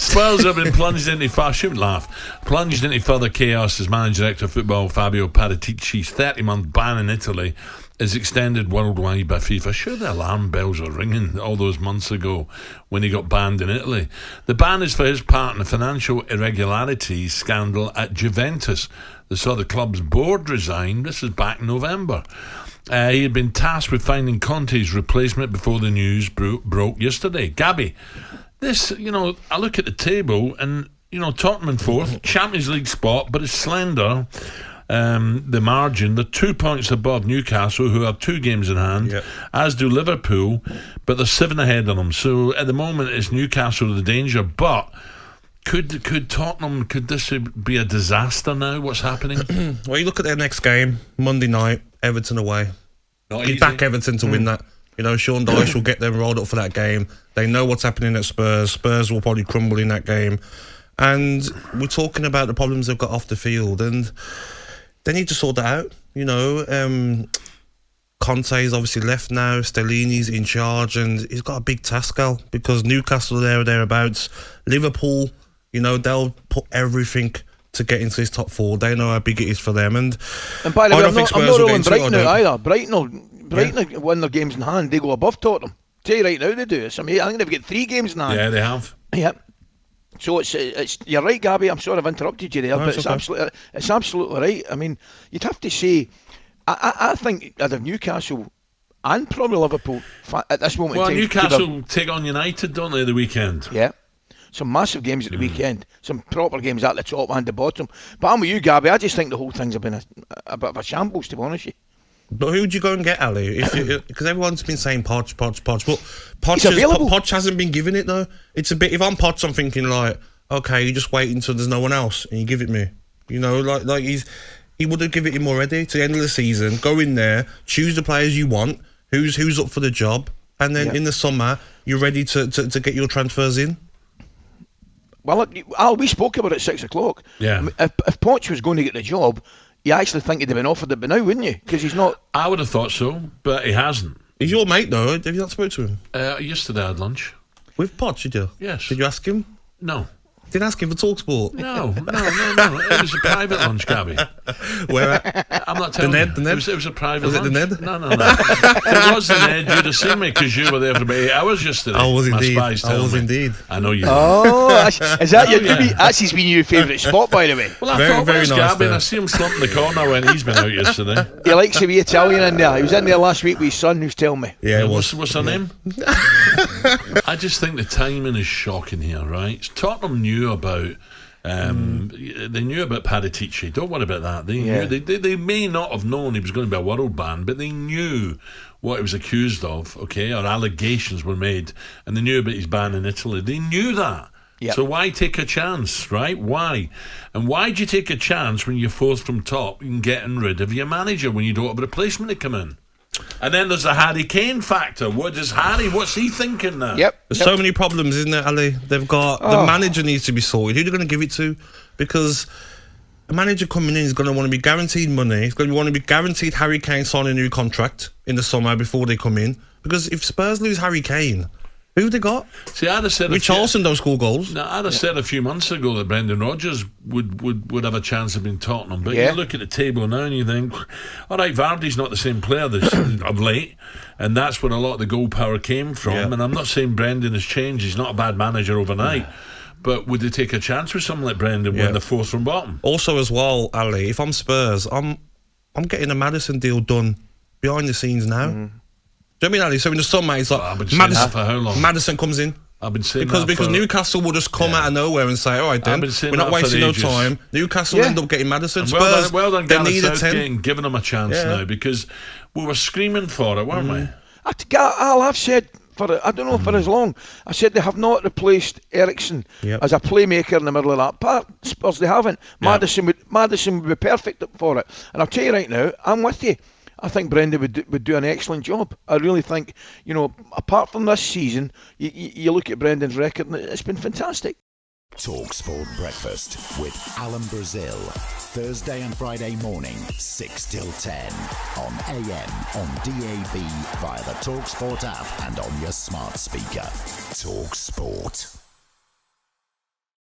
Spurs have been plunged into further chaos as managing director of football Fabio Paratici's 30-month ban in Italy is extended worldwide by FIFA. Sure, the alarm bells were ringing all those months ago when he got banned in Italy. The ban is for his part in the financial irregularities scandal at Juventus that saw the club's board resign. This is back in November. He had been tasked with finding Conte's replacement before the news broke yesterday. Gabby, this, I look at the table and, Tottenham in fourth, Champions League spot, but it's slender. The margin, they're 2 points above Newcastle, who have 2 games in hand, as do Liverpool, but they're 7 ahead of them. So at the moment, it's Newcastle the danger. But could Tottenham, could this be a disaster now? What's happening? Well, you look at their next game, Monday night, Everton away. You back Everton to win that. Sean Dyche will get them rolled up for that game. They know what's happening at Spurs. Spurs will probably crumble in that game. And we're talking about the problems they've got off the field, and they need to sort that out. Conte's obviously left now. Stellini's in charge, and he's got a big task, Al, because Newcastle are there or thereabouts. Liverpool, they'll put everything to get into this top 4. They know how big it is for them. And by the way, I'm not ruling Brighton out either. Brighton win their games in hand. They go above Tottenham. Tell you right now, they do. I think they've got 3 games in hand. Yeah, they have. Yep. So it's you're right, Gabby. I'm sorry I've interrupted you there, but it's absolutely right. I mean, you'd have to say, I think either Newcastle and probably Liverpool at this moment. Well, Newcastle take on United, don't they, the weekend? Yeah, some massive games at the weekend, some proper games at the top and the bottom. But I'm with you, Gabby. I just think the whole thing's been a bit of a shambles, to be honest with you. But who'd you go and get, Ali? Because everyone's been saying Poch. But Poch hasn't been giving it, though. It's a bit... If I'm Poch, I'm thinking, like, okay, you just wait until there's no one else and you give it me. He would have given it him already to the end of the season. Go in there, choose the players you want, who's up for the job, and then in the summer, you're ready to get your transfers in. Well, Al, we spoke about it at 6 o'clock. Yeah. If Poch was going to get the job, you actually think he'd have been offered it by now, wouldn't you? Because he's not... I would have thought so, but he hasn't. He's your mate, though. Have you not spoken to him? Yesterday I had lunch. With Poch, did you? Yes. Did you ask him? No. Didn't ask him for talkSPORT? No. It was a private lunch, Gabby. Where at? I'm not telling you. The Ned? It was a private lunch. Was it the Ned? No. If it was the Ned, you'd have seen me because you were there for about 8 hours yesterday. I was indeed. Indeed. I know you. Oh, is that that's been your favourite spot, by the way? Well, I thought it was nice Gabby, and I see him slump in the corner when he's been out yesterday. He likes to be Italian in there. He was in there last week with his son, who's telling me. Yeah, it was. What's her name? I just think the timing is shocking here, right? Tottenham knew about... They knew about Paratici. Don't worry about that. They knew. They may not have known he was going to be a world ban, but they knew what he was accused of, or allegations were made, and they knew about his ban in Italy. They knew that. Yep. So why take a chance, right? Why? And why do you take a chance when you're fourth from top and getting rid of your manager when you don't have a replacement to come in? And then there's the Harry Kane factor. What's he thinking now? There's so many problems, isn't there, Ali? They've got... The manager needs to be sorted. Who are they going to give it to? Because a manager coming in is going to want to be guaranteed money. He's going to want to be guaranteed Harry Kane signing a new contract in the summer before they come in. Because if Spurs lose Harry Kane... Who have they got? See, I'd have said Richarlison don't score goals. No, I'd have said a few months ago that Brendan Rodgers would have a chance of being Tottenham. But you look at the table now and you think, all right, Vardy's not the same player of late, and that's where a lot of the goal power came from. Yeah. And I'm not saying Brendan has changed. He's not a bad manager overnight. Yeah. But would they take a chance with someone like Brendan when they're fourth from bottom? Also, as well, Ali, if I'm Spurs, I'm getting a Maddison deal done behind the scenes now. Mm. Do you know what I mean, Ali? So in the summer, it's like Maddison comes in. I've been saying because Newcastle will just come out of nowhere and say, all right then, we're not wasting no time. Newcastle end up getting Maddison. Spurs, well done, they need a 10. Giving them a chance now because we were screaming for it, weren't we? I've said for I don't know for as long. I said they have not replaced Eriksen as a playmaker in the middle of that part. Spurs, they haven't. Maddison would be perfect for it. And I'll tell you right now, I'm with you. I think Brendan would do an excellent job. I really think, apart from this season, you look at Brendan's record and it's been fantastic. talkSPORT Breakfast with Alan Brazil. Thursday and Friday morning, 6 till 10. On AM, on DAB, via the talkSPORT app and on your smart speaker. talkSPORT.